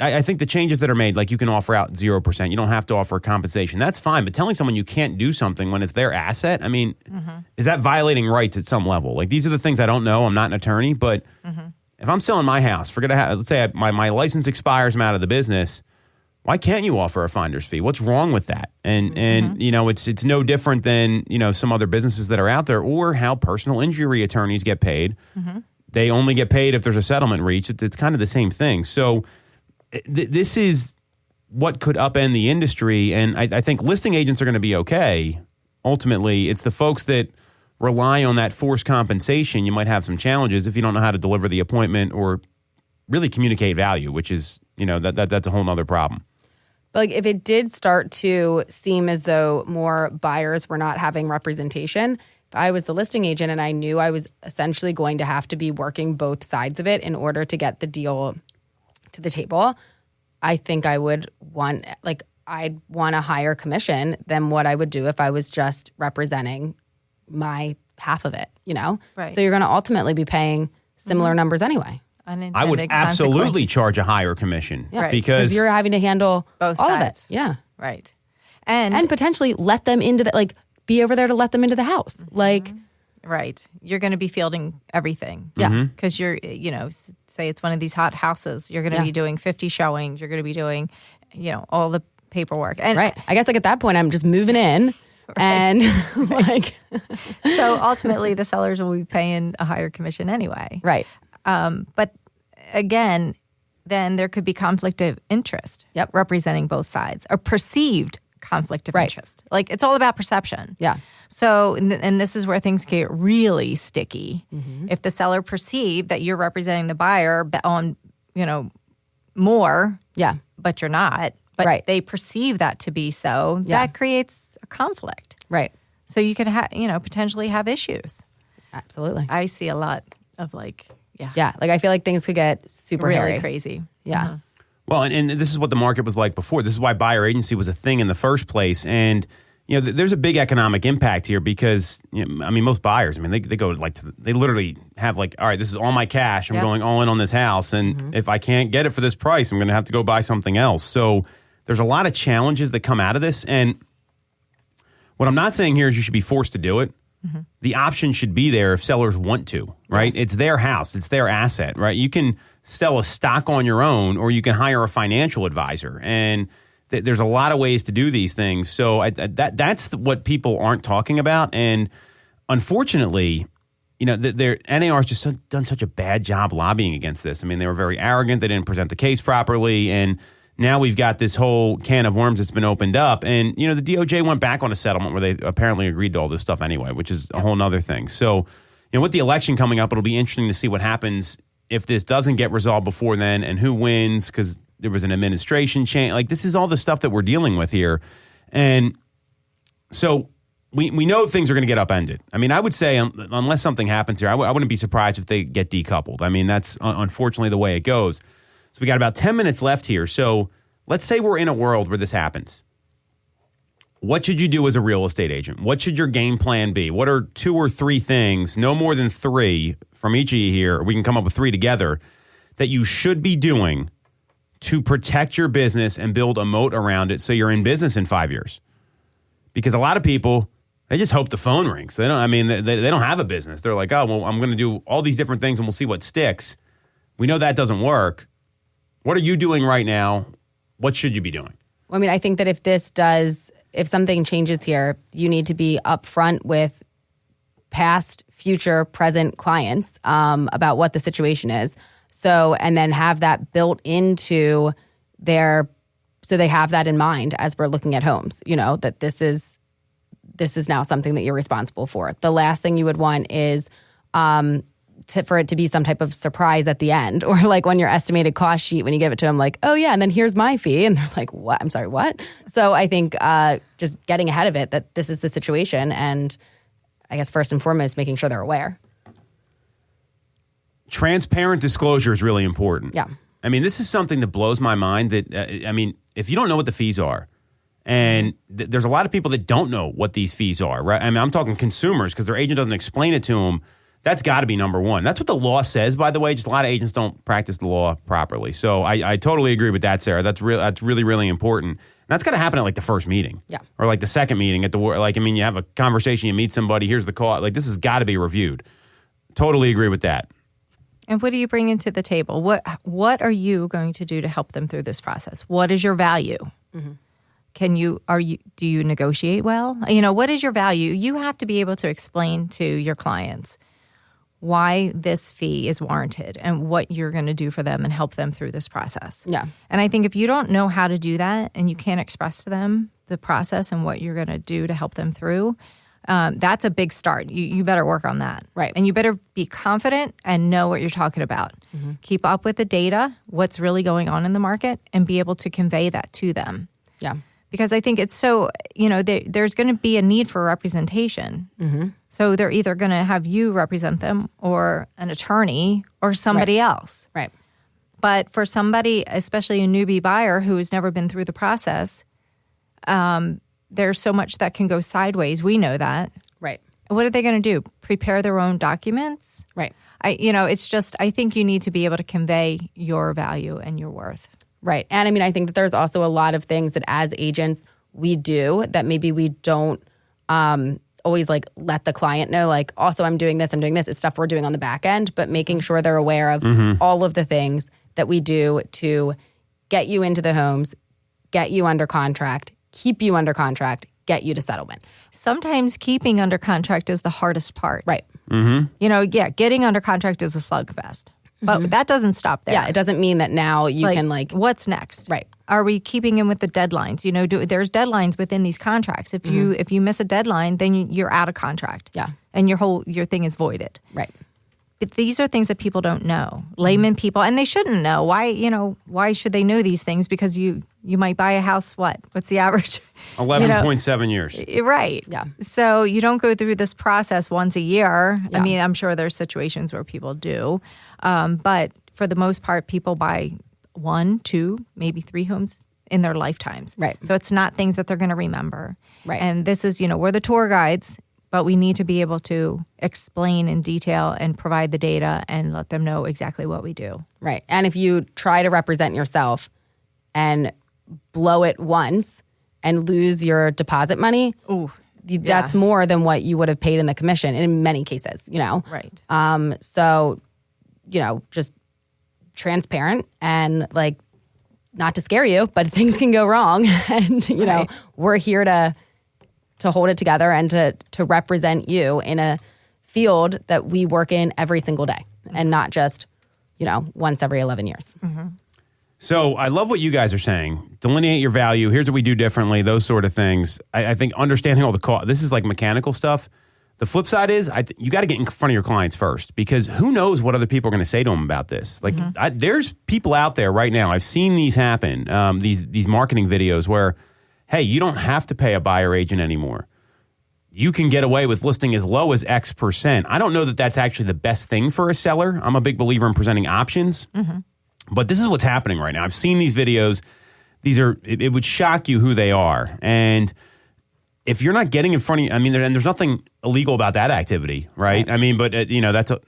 I think the changes that are made, like you can offer out 0%. You don't have to offer compensation. That's fine. But telling someone you can't do something when it's their asset, I mean, is that violating rights at some level? Like, these are the things I don't know. I'm not an attorney. But if I'm selling my house, let's say my license expires, I'm out of the business. Why can't you offer a finder's fee? What's wrong with that? And you know, it's no different than, you know, some other businesses that are out there, or how personal injury attorneys get paid. They only get paid if there's a settlement reached. It's kind of the same thing. So this is what could upend the industry. And I think listing agents are going to be okay. Ultimately, it's the folks that rely on that forced compensation. You might have some challenges if you don't know how to deliver the appointment or really communicate value, which is, you know, that's a whole nother problem. But like, if it did start to seem as though more buyers were not having representation, if I was the listing agent and I knew I was essentially going to have to be working both sides of it in order to get the deal to the table, I think I would want, like, I'd want a higher commission than what I would do if I was just representing my half of it, you know? Right. So you're going to ultimately be paying similar numbers anyway. I would absolutely charge a higher commission because you're having to handle both all sides. of it. Yeah. Right. And potentially let them into the, like, be over there to let them into the house. Like, right. You're going to be fielding everything. Yeah. Because you're, you know, say it's one of these hot houses. You're going to be doing 50 showings. You're going to be doing, you know, all the paperwork. And right. I guess, like, at that point, I'm just moving in. And like, so ultimately the sellers will be paying a higher commission anyway. Right. But again, then there could be conflict of interest representing both sides, or perceived conflict of interest. Like, it's all about perception. Yeah. So, and this is where things get really sticky. If the seller perceived that you're representing the buyer on, you know, more, but you're not, but they perceive that to be so, that creates a conflict. Right. So you could potentially have issues. Absolutely. I see a lot of like, like, I feel like things could get super really hairy. crazy. Yeah. Well, and this is what the market was like before. This is why buyer agency was a thing in the first place. And, you know, there's a big economic impact here because, you know, I mean, most buyers, I mean, they go like, they literally have like, all right, this is all my cash. I'm going all in on this house. And if I can't get it for this price, I'm going to have to go buy something else. So there's a lot of challenges that come out of this. And what I'm not saying here is you should be forced to do it. The option should be there if sellers want to, right? Yes. It's their house. It's their asset, right? You can sell a stock on your own, or you can hire a financial advisor. And there's a lot of ways to do these things. So that's what people aren't talking about. And unfortunately, you know, NAR has just done such a bad job lobbying against this. I mean, they were very arrogant. They didn't present the case properly. And now we've got this whole can of worms that's been opened up. And, you know, the DOJ went back on a settlement where they apparently agreed to all this stuff anyway, which is a whole nother thing. So, you know, with the election coming up, it'll be interesting to see what happens if this doesn't get resolved before then, and who wins, because there was an administration change. Like, this is all the stuff that we're dealing with here. And so we know things are going to get upended. I mean, I would say unless something happens here, I wouldn't be surprised if they get decoupled. I mean, that's unfortunately the way it goes. So we got about 10 minutes left here. So let's say we're in a world where this happens. What should you do as a real estate agent? What should your game plan be? What are 2 or 3 things, no more than 3 from each of you here, or we can come up with 3 together, that you should be doing to protect your business and build a moat around it so you're in business in 5 years? Because a lot of people, they just hope the phone rings. They don't have a business. They're like, oh, well, I'm going to do all these different things and we'll see what sticks. We know that doesn't work. What are you doing right now? What should you be doing? Well, I mean, I think that if something changes here, you need to be upfront with past, future, present clients about what the situation is. So, and then have that built into so they have that in mind as we're looking at homes, you know, that this is now something that you're responsible for. The last thing you would want is for it to be some type of surprise at the end, or like on your estimated cost sheet when you give it to them, like, oh yeah, and then here's my fee, and they're like, what? I'm sorry, what? So I think just getting ahead of it, that this is the situation, and I guess first and foremost making sure they're aware. transparent disclosure is really important. Yeah. I mean, this is something that blows my mind that, if you don't know what the fees are, and there's a lot of people that don't know what these fees are, right? I mean, I'm talking consumers because their agent doesn't explain it to them. That's got to be number one. That's what the law says, by the way. Just a lot of agents don't practice the law properly. So I totally agree with that, Sarah. That's really, really important. And that's got to happen at like the first meeting. Yeah. Or like the second meeting at the you have a conversation, you meet somebody, here's the call. Like, this has got to be reviewed. Totally agree with that. And what do you bring into the table? What are you going to do to help them through this process? What is your value? Mm-hmm. Do you negotiate well? What is your value? You have to be able to explain to your clients why this fee is warranted and what you're going to do for them and help them through this process. Yeah. And I think if you don't know how to do that and you can't express to them the process and what you're going to do to help them through, that's a big start. You better work on that. Right. And you better be confident and know what you're talking about. Mm-hmm. Keep up with the data, what's really going on in the market, and be able to convey that to them. Yeah. Because I think it's so, there's going to be a need for representation. Mm-hmm. So they're either going to have you represent them or an attorney or somebody else. Right. But for somebody, especially a newbie buyer who has never been through the process, there's so much that can go sideways. We know that. Right. What are they going to do? Prepare their own documents? Right. It's just, I think you need to be able to convey your value and your worth. Right. And I think that there's also a lot of things that as agents we do that maybe we don't always let the client know, also I'm doing this. It's stuff we're doing on the back end, but making sure they're aware of all of the things that we do to get you into the homes, get you under contract, keep you under contract, get you to settlement. Sometimes keeping under contract is the hardest part. Right. Mm-hmm. Getting under contract is a slugfest. But that doesn't stop there. Yeah, it doesn't mean that now you can what's next? Right. Are we keeping in with the deadlines? There's deadlines within these contracts. If you miss a deadline, then you're out of contract. Yeah. And your thing is voided. Right. But these are things that people don't know. Layman people, and they shouldn't know. Why should they know these things? Because you might buy a house, what's the average? 11.7 years. Right. Yeah. So you don't go through this process once a year. Yeah. I mean, I'm sure there's situations where people do. But for the most part, people buy 1, 2, maybe 3 homes in their lifetimes. Right. So it's not things that they're going to remember. Right. And this is, we're the tour guides, but we need to be able to explain in detail and provide the data and let them know exactly what we do. Right. And if you try to represent yourself and blow it once and lose your deposit money, that's more than what you would have paid in the commission in many cases, Right. So, just transparent and not to scare you, but things can go wrong. And, Right. we're here to hold it together and to represent you in a field that we work in every single day and not just, once every 11 years. Mm-hmm. So I love what you guys are saying. Delineate your value. Here's what we do differently. Those sort of things. I think understanding all the cost. This is like mechanical stuff. The flip side is you got to get in front of your clients first because who knows what other people are going to say to them about this. There's people out there right now. I've seen these happen. These marketing videos where, hey, you don't have to pay a buyer agent anymore. You can get away with listing as low as X percent. I don't know that that's actually the best thing for a seller. I'm a big believer in presenting options. Mm-hmm. But this is what's happening right now. I've seen these videos. It would shock you who they are. And if you're not getting in front of and there's nothing illegal about that activity, right? But that's a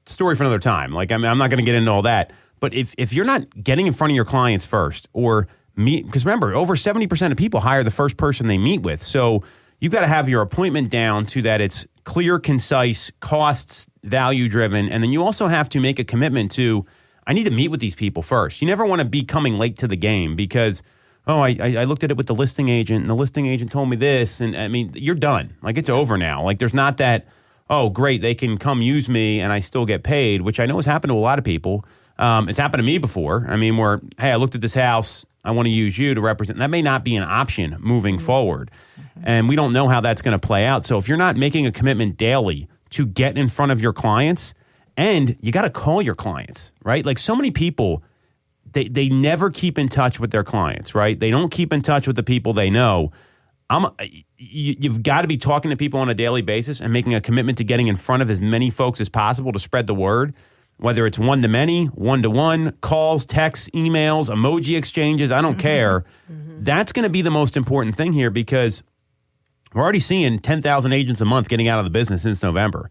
story for another time. I'm not going to get into all that. But if you're not getting in front of your clients first or meet, because remember, over 70% of people hire the first person they meet with. So you've got to have your appointment down to that it's clear, concise, costs, value driven. And then you also have to make a commitment to, I need to meet with these people first. You never want to be coming late to the game because, I looked at it with the listing agent and the listing agent told me this. And you're done. It's over now. There's not that, oh, great, they can come use me and I still get paid, which I know has happened to a lot of people. It's happened to me before. Where, hey, I looked at this house. I want to use you to represent. That may not be an option moving forward. Mm-hmm. And we don't know how that's going to play out. So if you're not making a commitment daily to get in front of your clients, and you got to call your clients, right? So many people, they never keep in touch with their clients, right? They don't keep in touch with the people they know. You've got to be talking to people on a daily basis and making a commitment to getting in front of as many folks as possible to spread the word. whether it's one-to-many, one-to-one, calls, texts, emails, emoji exchanges, I don't care. That's going to be the most important thing here because we're already seeing 10,000 agents a month getting out of the business since November.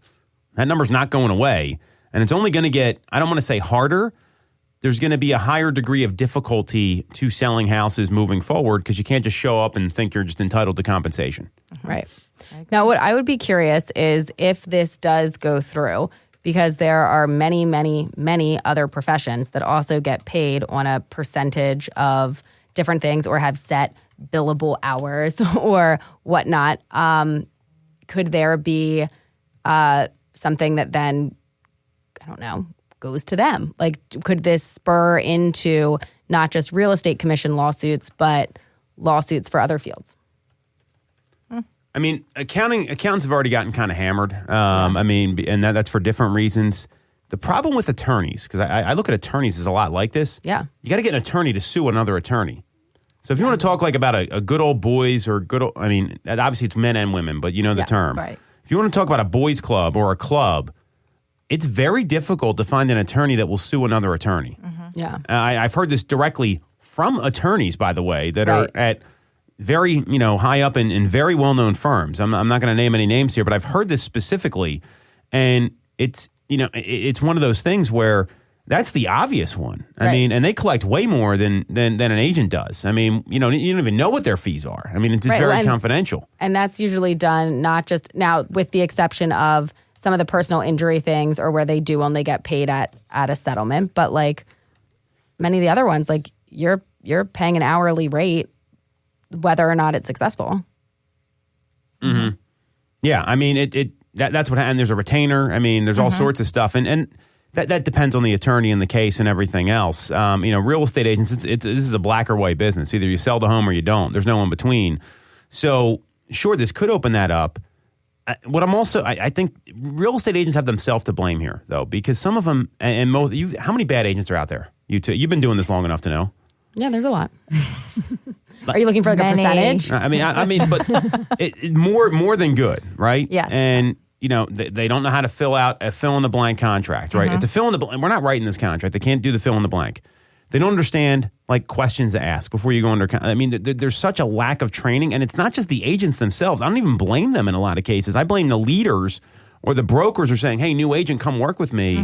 That number's not going away. And it's only going to get, I don't want to say harder, there's going to be a higher degree of difficulty to selling houses moving forward because you can't just show up and think you're just entitled to compensation. Right. Now, what I would be curious is if this does go through, because there are many, many, many other professions that also get paid on a percentage of different things or have set billable hours or whatnot. Could there be something that then, I don't know, goes to them? Like, could this spur into not just real estate commission lawsuits, but lawsuits for other fields? I mean, accountants have already gotten kind of hammered. I mean, and that's for different reasons. The problem with attorneys, because I look at attorneys as a lot like this. Yeah. You got to get an attorney to sue another attorney. So if you want to talk like about a good old boys or good old, I mean, obviously it's men and women, but you know the term. Right. If you want to talk about a boys club or a club, it's very difficult to find an attorney that will sue another attorney. Yeah. I've heard this directly from attorneys, by the way, that are at very, high up in very well-known firms. I'm not going to name any names here, but I've heard this specifically. And it's, it's one of those things where that's the obvious one. I mean, and they collect way more than an agent does. I mean, you don't even know what their fees are. I mean, it's very confidential. And that's usually done not just now with the exception of some of the personal injury things or where they do only get paid at a settlement. But like many of the other ones, like you're paying an hourly rate whether or not it's successful. Mm-hmm. Yeah, I mean, that's what, and there's a retainer. I mean, there's all sorts of stuff, and that depends on the attorney and the case and everything else. Real estate agents, this is a black or white business. Either you sell the home or you don't. There's no in between. So, sure, this could open that up. I think real estate agents have themselves to blame here, though, because some of them, and most, how many bad agents are out there? You've been doing this long enough to know. Yeah, there's a lot. Are you looking for like a percentage? I mean, but more than good, right? Yes. And they don't know how to fill in the blank contract, right? It's a fill in the blank. We're not writing this contract. They can't do the fill in the blank. They don't understand like questions to ask before you go under. I mean, there's such a lack of training, and it's not just the agents themselves. I don't even blame them in a lot of cases. I blame the leaders or the brokers are saying, "Hey, new agent, come work with me,"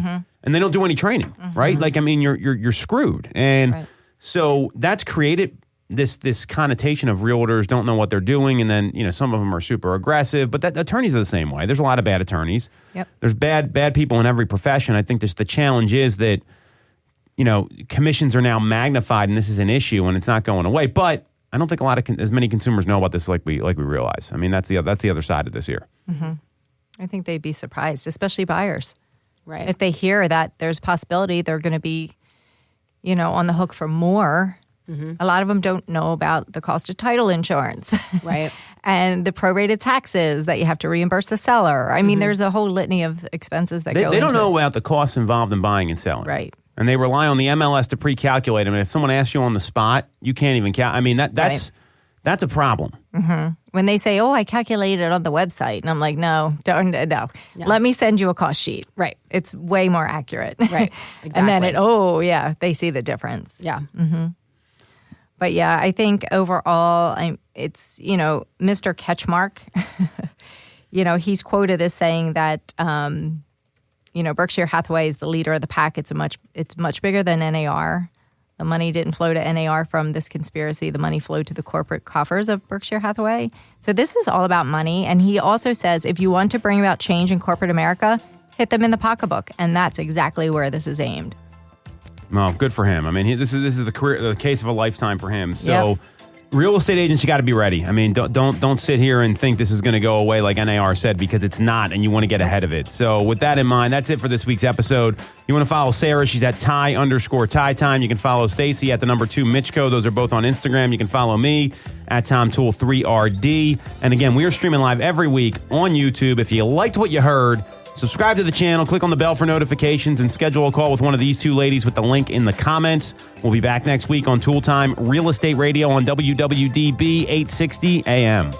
and they don't do any training, right? Like, I mean, you're screwed, and so that's created this connotation of realtors don't know what they're doing, and then some of them are super aggressive. But attorneys are the same way. There's a lot of bad attorneys. Yep. There's bad people in every profession. I think the challenge is that commissions are now magnified, and this is an issue, and it's not going away. But I don't think as many consumers know about this like we realize. I mean, that's the other side of this here. Mm-hmm. I think they'd be surprised, especially buyers. Right. If they hear that there's a possibility they're going to be, on the hook for more. A lot of them don't know about the cost of title insurance. Right. And the prorated taxes that you have to reimburse the seller. I mean, there's a whole litany of expenses that go into it. They don't know about the costs involved in buying and selling. Right. And they rely on the MLS to pre-calculate them. And if someone asks you on the spot, you can't even I mean, that's a problem. Mm-hmm. When they say, I calculated it on the website. And I'm like, no. Yeah. Let me send you a cost sheet. Right. It's way more accurate. Right. Exactly. And then they see the difference. Yeah. Mm-hmm. But yeah, I think overall, it's, Mr. Ketchmark, he's quoted as saying that, Berkshire Hathaway is the leader of the pack. It's much bigger than NAR. The money didn't flow to NAR from this conspiracy. The money flowed to the corporate coffers of Berkshire Hathaway. So this is all about money. And he also says, if you want to bring about change in corporate America, hit them in the pocketbook. And that's exactly where this is aimed. Well, good for him. I mean, this is the case of a lifetime for him. So, real estate agents, you got to be ready. I mean, don't sit here and think this is going to go away like NAR said, because it's not, and you want to get ahead of it. So, with that in mind, that's it for this week's episode. You want to follow Sarah? She's at Ty_Ty Time. You can follow Stacey at the number 2 Mitchko. Those are both on Instagram. You can follow me at Tom Toole 3RD. And again, we are streaming live every week on YouTube. If you liked what you heard, subscribe to the channel, click on the bell for notifications, and schedule a call with one of these two ladies with the link in the comments. We'll be back next week on Toole Time Real Estate Radio on WWDB 860 AM.